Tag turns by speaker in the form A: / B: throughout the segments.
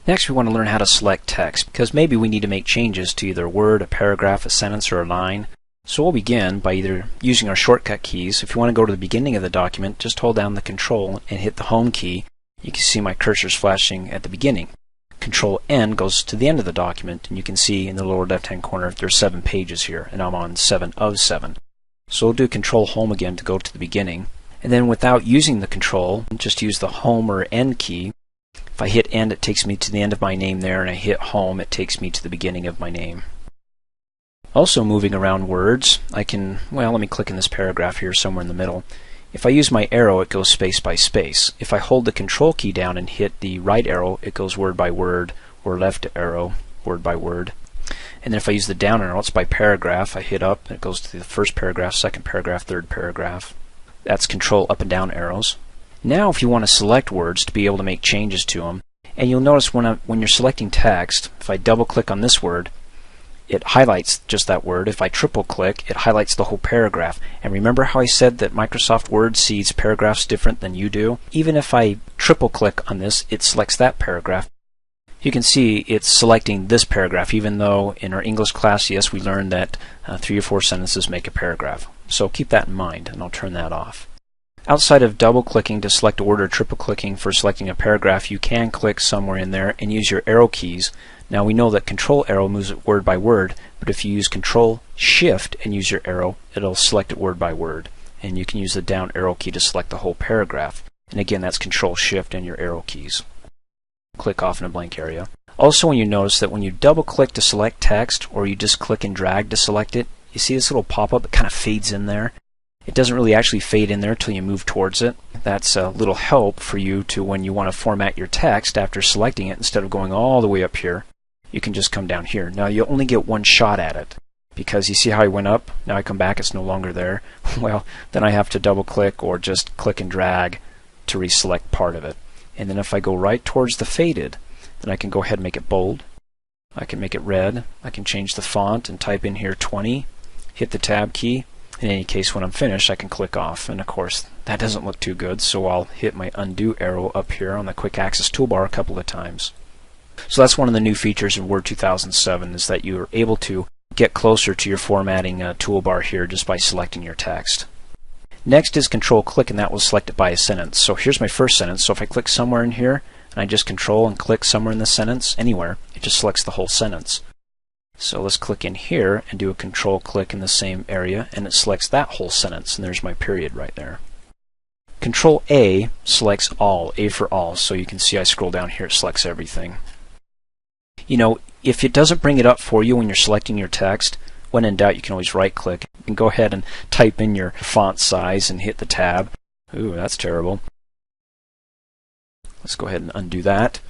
A: Next, we want to learn how to select text, because maybe we need to make changes to either a word, a paragraph, a sentence, or a line. So we'll begin by either using our shortcut keys. If you want to go to the beginning of the document, just hold down the Control and hit the Home key. You can see my cursor's flashing at the beginning. Control N goes to the end of the document, and you can see in the lower left-hand corner there's 7 pages here, and I'm on 7 of 7. So we'll do Control Home again to go to the beginning. And then without using the Control, just use the Home or N key. If I hit End, it takes me to the end of my name there, and I hit Home, it takes me to the beginning of my name. Also moving around words, I can, let me click in this paragraph here somewhere in the middle. If I use my arrow, it goes space by space. If I hold the Control key down and hit the right arrow, it goes word by word, or left arrow, word by word. And then if I use the down arrow, it's by paragraph. I hit up, and it goes to the first paragraph, second paragraph, third paragraph. That's Control up and down arrows. Now if you want to select words to be able to make changes to them, and you'll notice when you're selecting text, if I double click on this word, it highlights just that word. If I triple click, it highlights the whole paragraph. And remember how I said that Microsoft Word sees paragraphs different than you do? Even if I triple click on this, it selects that paragraph. You can see it's selecting this paragraph, even though in our English class, yes, we learned that 3 or 4 sentences make a paragraph. So keep that in mind, and I'll turn that off. Outside of double clicking to select a word or triple clicking for selecting a paragraph, you can click somewhere in there and use your arrow keys. Now we know that Control arrow moves it word by word, but if you use Control Shift and use your arrow, it'll select it word by word. And you can use the down arrow key to select the whole paragraph. And again, that's Control Shift and your arrow keys. Click off in a blank area. Also, when you notice that when you double click to select text, or you just click and drag to select it, you see this little pop-up, it kind of fades in there. It doesn't really actually fade in there until you move towards it. That's a little help for you to when you want to format your text after selecting it. Instead of going all the way up here, you can just come down here. Now you only get one shot at it, because you see how I went up, now I come back, it's no longer there. Well, then I have to double click or just click and drag to reselect part of it. And then if I go right towards the faded, then I can go ahead and make it bold. I can make it red. I can change the font and type in here 20, hit the Tab key. In any case, when I'm finished, I can click off, and of course that doesn't look too good, so I'll hit my undo arrow up here on the quick access toolbar a couple of times. So that's one of the new features in Word 2007, is that you're able to get closer to your formatting toolbar here just by selecting your text. Next is Control Click, and that will select it by a sentence. So here's my first sentence. So if I click somewhere in here and I just Control and click somewhere in the sentence, anywhere, it just selects the whole sentence. So let's click in here and do a Control click in the same area, and it selects that whole sentence, and there's my period right there. Control A selects all, A for all, so you can see I scroll down here, it selects everything. You know, if it doesn't bring it up for you when you're selecting your text, when in doubt you can always right click and go ahead and type in your font size and hit the tab. Ooh, that's terrible. Let's go ahead and undo that.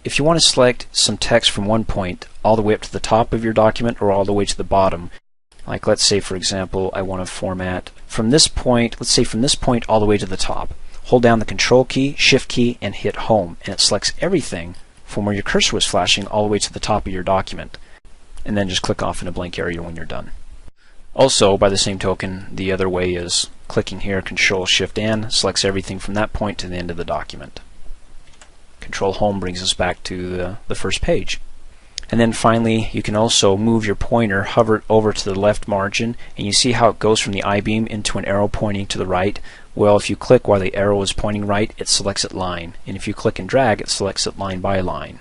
A: If you want to select some text from one point all the way up to the top of your document or all the way to the bottom, like let's say for example I want to format from this point, let's say from this point all the way to the top, hold down the Control key, Shift key, and hit Home, and it selects everything from where your cursor was flashing all the way to the top of your document, and then just click off in a blank area when you're done. Also, by the same token, the other way is clicking here, Control Shift N selects everything from that point to the end of the document. Control Home brings us back to the first page. And then finally, you can also move your pointer, hover it over to the left margin, and you see how it goes from the I-beam into an arrow pointing to the right. Well, if you click while the arrow is pointing right, it selects it line. And if you click and drag, it selects it line by line.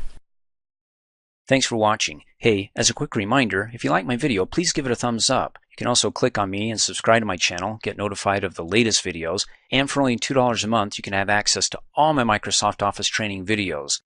A: Thanks for watching. Hey, as a quick reminder, if you like my video, please give it a thumbs up. You can also click on me and subscribe to my channel, get notified of the latest videos, and for only $2 a month, you can have access to all my Microsoft Office training videos.